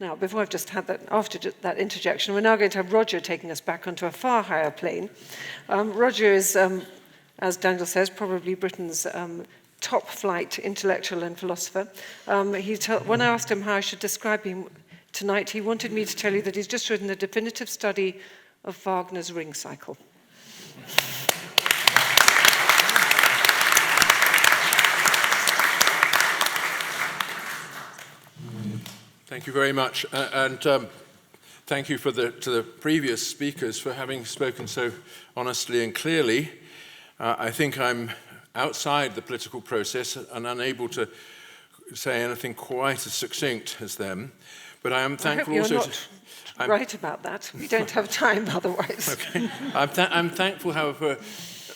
Now, before I've just had that, after that interjection, we're now going to have Roger taking us back onto a far higher plane. Roger is, as Daniel says, probably Britain's top-flight intellectual and philosopher. When I asked him how I should describe him tonight, he wanted me to tell you that he's just written a definitive study of Wagner's Ring Cycle. Thank you very much, and thank you to the previous speakers for having spoken so honestly and clearly. I think I'm outside the political process and unable to say anything quite as succinct as them, but I am thankful I hope you're also not right about that. We don't have time otherwise. Okay. I'm thankful, however,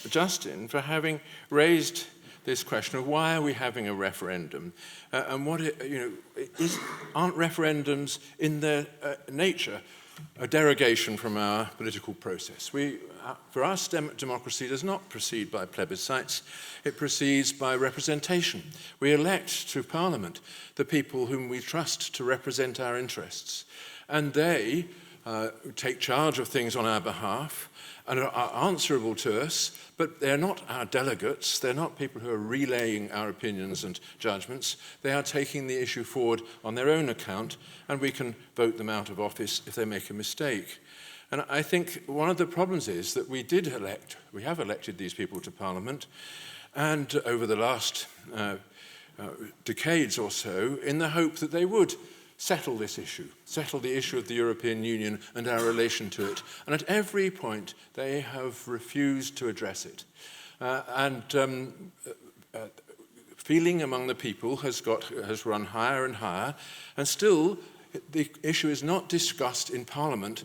Justin, for having raised this question of why are we having a referendum, and aren't referendums in their nature a derogation from our political process? For us, democracy does not proceed by plebiscites; it proceeds by representation. We elect to Parliament the people whom we trust to represent our interests, and they take charge of things on our behalf and are answerable to us, but they're not our delegates. They're not people who are relaying our opinions and judgments. They are taking the issue forward on their own account, and we can vote them out of office if they make a mistake. And I think one of the problems is that we have elected these people to Parliament, and over the last decades or so, in the hope that they would settle this issue, settle the issue of the European Union and our relation to it. And at every point, they have refused to address it. Feeling among the people has run higher and higher, and still the issue is not discussed in Parliament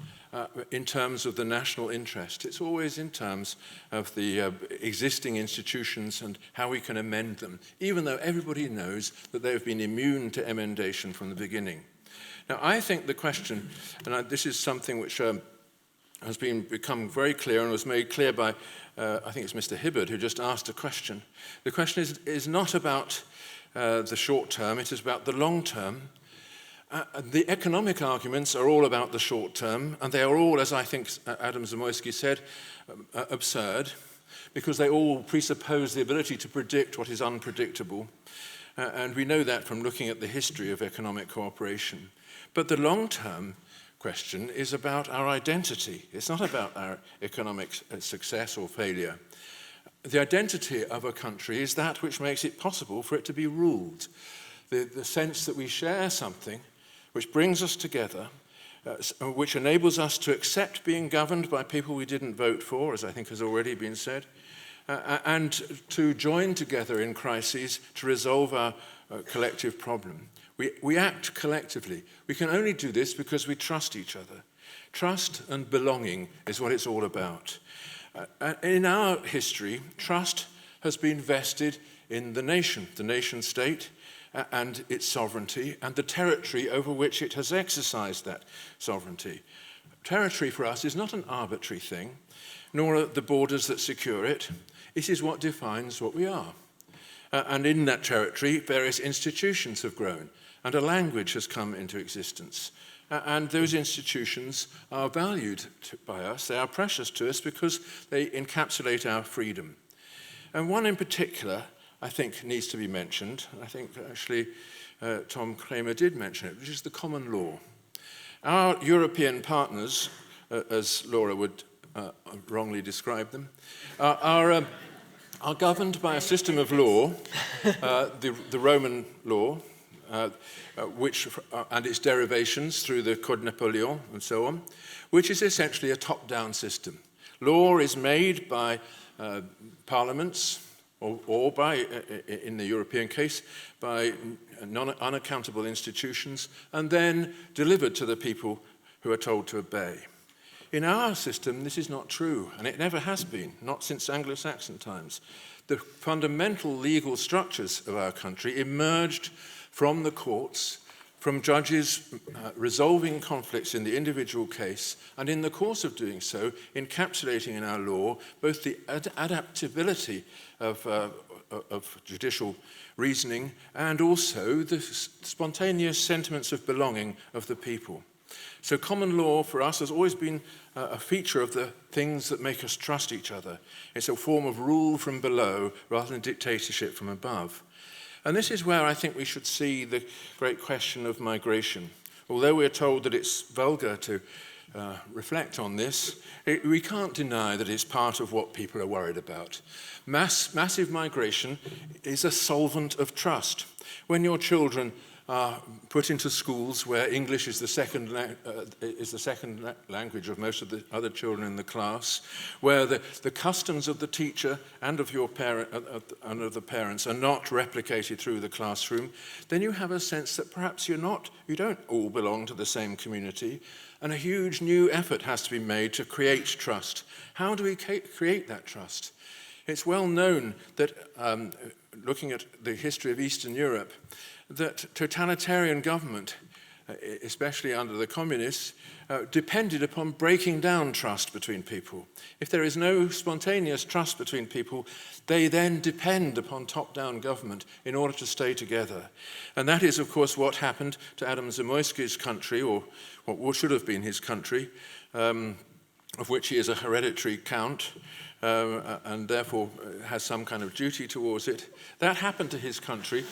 in terms of the national interest. It's always in terms of the existing institutions and how we can amend them, even though everybody knows that they've been immune to emendation from the beginning. Now, I think the question, and this is something which has become very clear and was made clear by, I think it's Mr. Hibbard, who just asked a question. The question is not about the short term, it is about the long term. The economic arguments are all about the short term, and they are all, as I think Adam Zamoyski said, absurd, because they all presuppose the ability to predict what is unpredictable. And we know that from looking at the history of economic cooperation. But the long-term question is about our identity. It's not about our economic success or failure. The identity of a country is that which makes it possible for it to be ruled. The sense that we share something which brings us together, which enables us to accept being governed by people we didn't vote for, as I think has already been said, and to join together in crises to resolve our collective problem. We act collectively. We can only do this because we trust each other. Trust and belonging is what it's all about. In our history, trust has been vested in the nation state, and its sovereignty, and the territory over which it has exercised that sovereignty. Territory for us is not an arbitrary thing, nor are the borders that secure it. It is what defines what we are. And in that territory, various institutions have grown, and a language has come into existence. And those institutions are valued by us. They are precious to us because they encapsulate our freedom. And one in particular, I think, needs to be mentioned. I think actually Tom Kramer did mention it, which is the common law. Our European partners, as Laura would wrongly describe them, are governed by a system of law, the Roman law, which and its derivations through the Code Napoleon and so on, which is essentially a top-down system. Law is made by parliaments, or by, in the European case, by unaccountable institutions, and then delivered to the people who are told to obey. In our system, this is not true, and it never has been, not since Anglo-Saxon times. The fundamental legal structures of our country emerged from the courts, from judges resolving conflicts in the individual case, and in the course of doing so, encapsulating in our law both the adaptability of of judicial reasoning, and also the spontaneous sentiments of belonging of the people. So common law for us has always been a feature of the things that make us trust each other. It's a form of rule from below rather than dictatorship from above. And this is where I think we should see the great question of migration. Although we're told that it's vulgar to reflect on this, we can't deny that it's part of what people are worried about. Massive migration is a solvent of trust. When your children are put into schools where English is the second language of most of the other children in the class, where the customs of the teacher and of your parent and of the parents are not replicated through the classroom, then you have a sense that perhaps you don't all belong to the same community, and a huge new effort has to be made to create trust. How do we create that trust? It's well known that, looking at the history of Eastern Europe, that totalitarian government, especially under the communists, depended upon breaking down trust between people. If there is no spontaneous trust between people, they then depend upon top-down government in order to stay together. And that is, of course, what happened to Adam Zamoyski's country, or what should have been his country, of which he is a hereditary count, and therefore has some kind of duty towards it. That happened to his country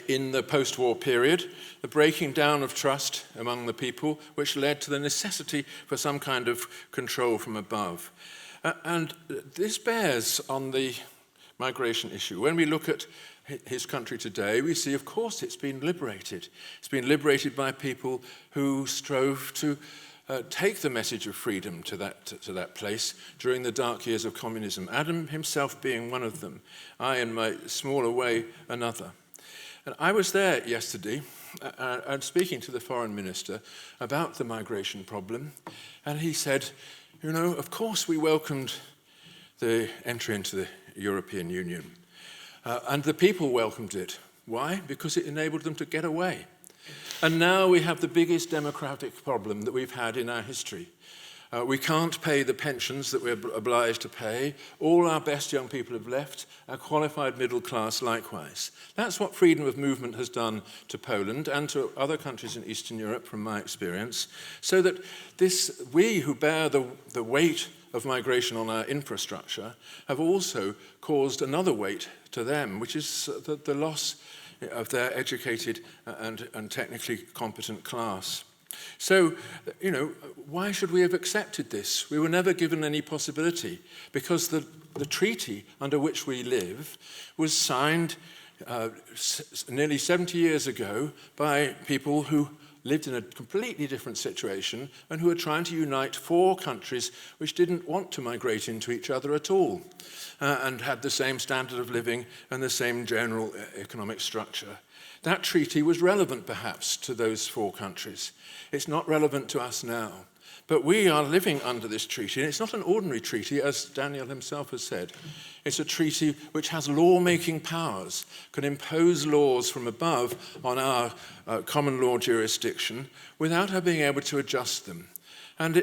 in the post-war period, the breaking down of trust among the people, which led to the necessity for some kind of control from above. And this bears on the migration issue. When we look at his country today, we see, of course, it's been liberated. It's been liberated by people who strove to take the message of freedom to that place during the dark years of communism. Adam himself being one of them, I, in my smaller way, another. And I was there yesterday and speaking to the foreign minister about the migration problem, and he said, you know, of course we welcomed the entry into the European Union, and the people welcomed it. Why? Because it enabled them to get away. And now we have the biggest democratic problem that we've had in our history. We can't pay the pensions that we're obliged to pay. All our best young people have left, our qualified middle class likewise. That's what freedom of movement has done to Poland and to other countries in Eastern Europe, from my experience, so that we who bear the weight of migration on our infrastructure have also caused another weight to them, which is the loss of their educated and technically competent class. So, you know, why should we have accepted this? We were never given any possibility, because the treaty under which we live was signed nearly 70 years ago by people who lived in a completely different situation and who were trying to unite 4 countries which didn't want to migrate into each other at all and had the same standard of living and the same general economic structure. That treaty was relevant, perhaps, to those 4 countries. It's not relevant to us now. But we are living under this treaty, and it's not an ordinary treaty, as Daniel himself has said. It's a treaty which has lawmaking powers, can impose laws from above on our common law jurisdiction without our being able to adjust them. And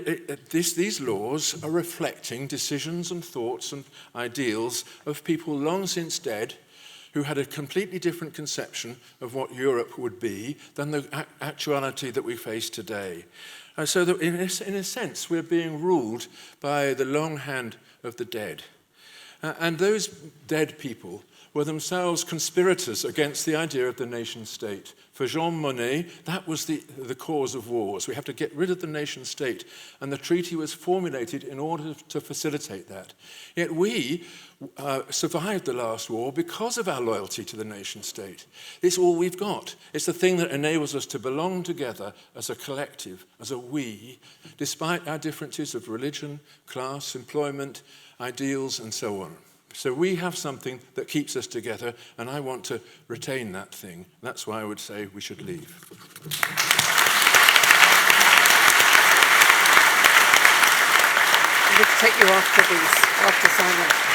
these laws are reflecting decisions and thoughts and ideals of people long since dead, who had a completely different conception of what Europe would be than the actuality that we face today. So that in a sense, we're being ruled by the long hand of the dead. And those dead people were themselves conspirators against the idea of the nation state. For Jean Monnet, that was the cause of wars. We have to get rid of the nation state. And the treaty was formulated in order to facilitate that. Yet we survived the last war because of our loyalty to the nation state. It's all we've got. It's the thing that enables us to belong together as a collective, as a we, despite our differences of religion, class, employment, ideals, and so on. So we have something that keeps us together, and I want to retain that thing. That's why I would say we should leave. We'll take you after Simon.